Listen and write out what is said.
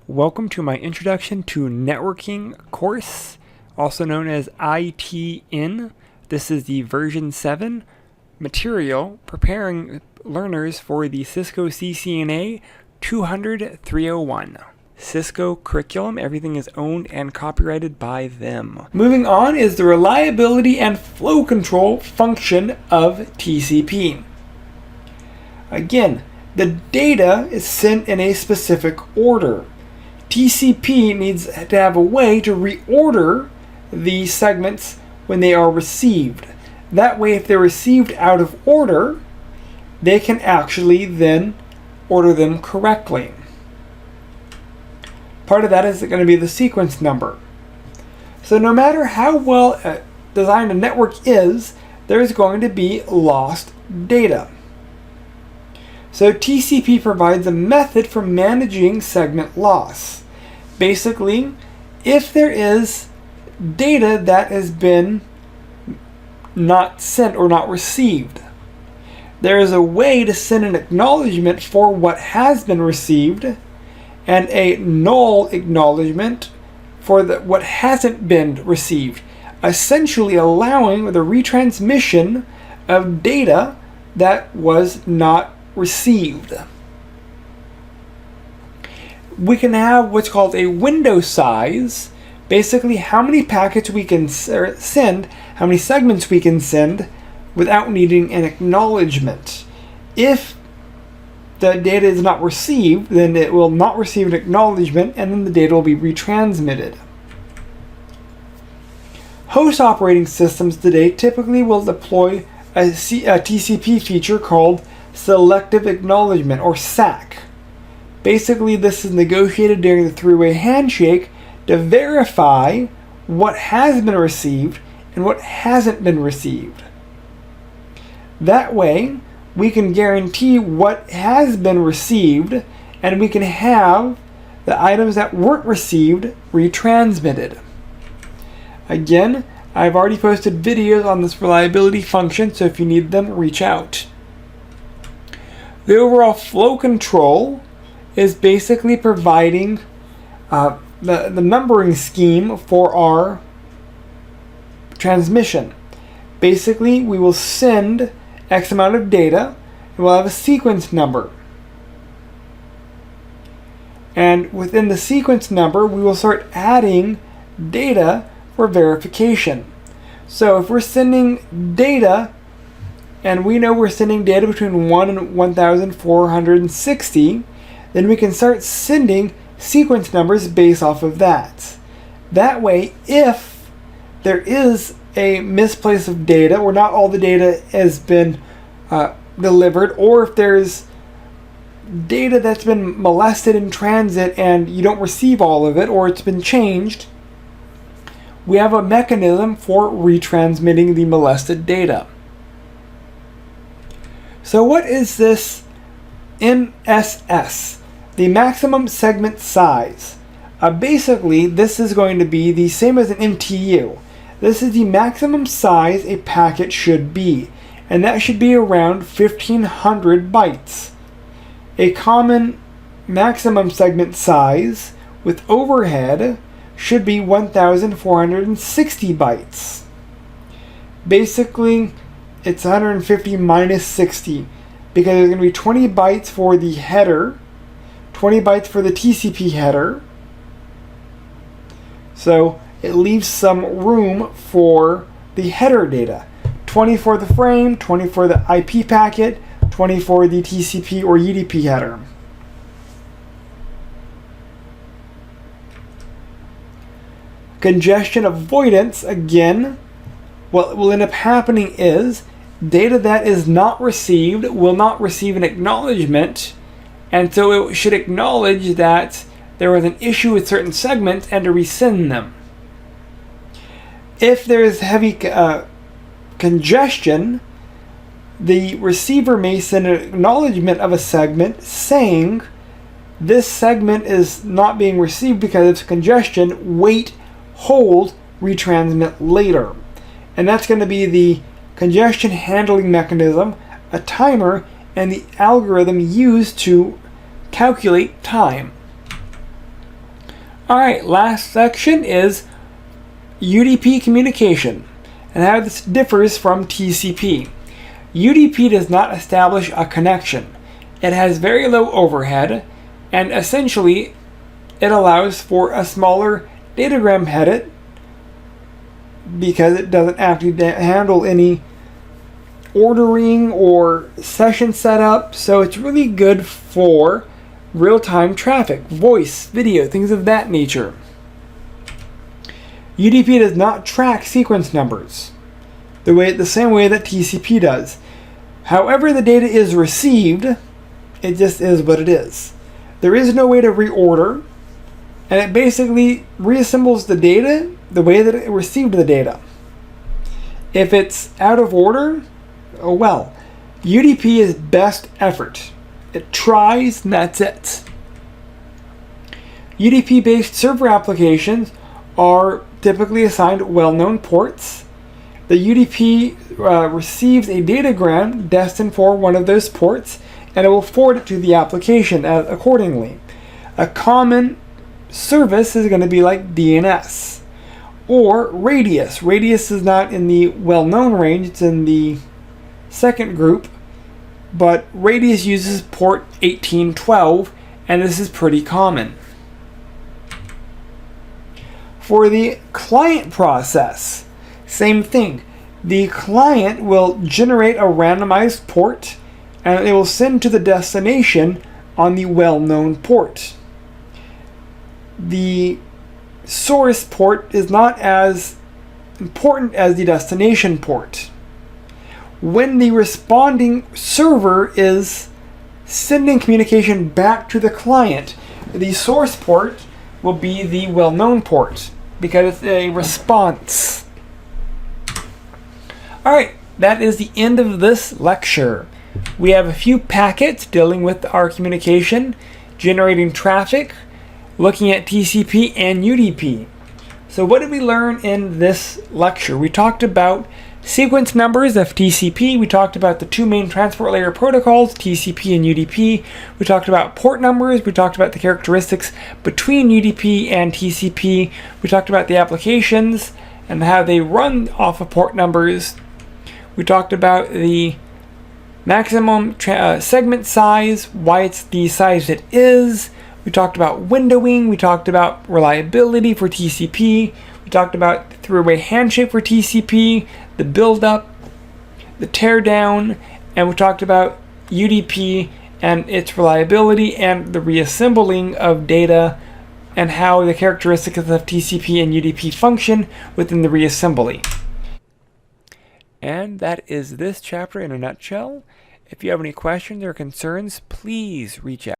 Welcome to my Introduction to Networking course, also known as ITN. This is the version 7 material preparing learners for the Cisco CCNA 200-301. Cisco curriculum, everything is owned and copyrighted by them. Moving on is the reliability and flow control function of TCP. Again, the data is sent in a specific order. TCP needs to have a way to reorder the segments when they are received. That way, if they're received out of order, they can actually then order them correctly. Part of that is going to be the sequence number. So no matter how well designed a network is, there's going to be lost data. So TCP provides a method for managing segment loss. Basically, if there is data that has been not sent or not received, there is a way to send an acknowledgement for what has been received and a null acknowledgement for what hasn't been received, essentially allowing the retransmission of data that was not received. We can have what's called a window size, basically how many packets we can send, how many segments we can send without needing an acknowledgement. If the data is not received, then it will not receive an acknowledgement and then the data will be retransmitted. Host operating systems today typically will deploy a TCP feature called Selective Acknowledgement, or SAC. Basically, this is negotiated during the three-way handshake to verify what has been received and what hasn't been received. That way, we can guarantee what has been received, and we can have the items that weren't received retransmitted. Again, I've already posted videos on this reliability function, so if you need them, reach out. The overall flow control is basically providing the numbering scheme for our transmission. Basically, we will send X amount of data, and we'll have a sequence number. And within the sequence number, we will start adding data for verification. So if we're sending data, and we know we're sending data between 1 and 1460, then we can start sending sequence numbers based off of that. That way, if there is a misplace of data, or not all the data has been delivered, or if there's data that's been molested in transit and you don't receive all of it, or it's been changed, we have a mechanism for retransmitting the molested data. So what is this MSS? The maximum segment size. Basically, this is going to be the same as an MTU. This is the maximum size a packet should be, and that should be around 1500 bytes. A common maximum segment size with overhead should be 1460 bytes. Basically, it's 150 minus 60, because there's going to be 20 bytes for the header, 20 bytes for the TCP header, so it leaves some room for the header data. 20 for the frame, 20 for the IP packet, 20 for the TCP or UDP header. Congestion avoidance, again, what will end up happening is data that is not received will not receive an acknowledgement, and so it should acknowledge that there was an issue with certain segments and to resend them. If there is heavy congestion, the receiver may send an acknowledgement of a segment saying this segment is not being received because of congestion, wait, hold, retransmit later. And that's going to be the congestion handling mechanism, a timer, and the algorithm used to calculate time. Alright, last section is UDP communication and how this differs from TCP. UDP does not establish a connection. It has very low overhead, and essentially it allows for a smaller datagram head because it doesn't actually handle any ordering or session setup, so it's really good for real-time traffic, voice, video, things of that nature. UDP does not track sequence numbers the same way that TCP does. However the data is received, it just is what it is. There is no way to reorder, and it basically reassembles the data the way that it received the data. If it's out of order, oh well. UDP is best effort. It tries, and that's it. UDP-based server applications are typically assigned well-known ports. The UDP receives a datagram destined for one of those ports, and it will forward it to the application accordingly. A common service is going to be like DNS or Radius. Radius is not in the well-known range, it's in the second group, but Radius uses port 1812, and this is pretty common. For the client process, same thing. The client will generate a randomized port, and it will send to the destination on the well-known port. The source port is not as important as the destination port. When the responding server is sending communication back to the client, the source port will be the well-known port because it's a response. Alright, that is the end of this lecture. We have a few packets dealing with our communication, generating traffic, looking at TCP and UDP. So what did we learn in this lecture? We talked about sequence numbers of TCP. We talked about the two main transport layer protocols, TCP and UDP. We talked about port numbers. We talked about the characteristics between UDP and TCP. We talked about the applications and how they run off of port numbers. We talked about the maximum segment size, why it's the size it is. We talked about windowing. We talked about reliability for TCP. We talked about the three-way handshake for TCP, the build-up, the teardown, and we talked about UDP and its reliability and the reassembling of data and how the characteristics of TCP and UDP function within the reassembly. And that is this chapter in a nutshell. If you have any questions or concerns, please reach out.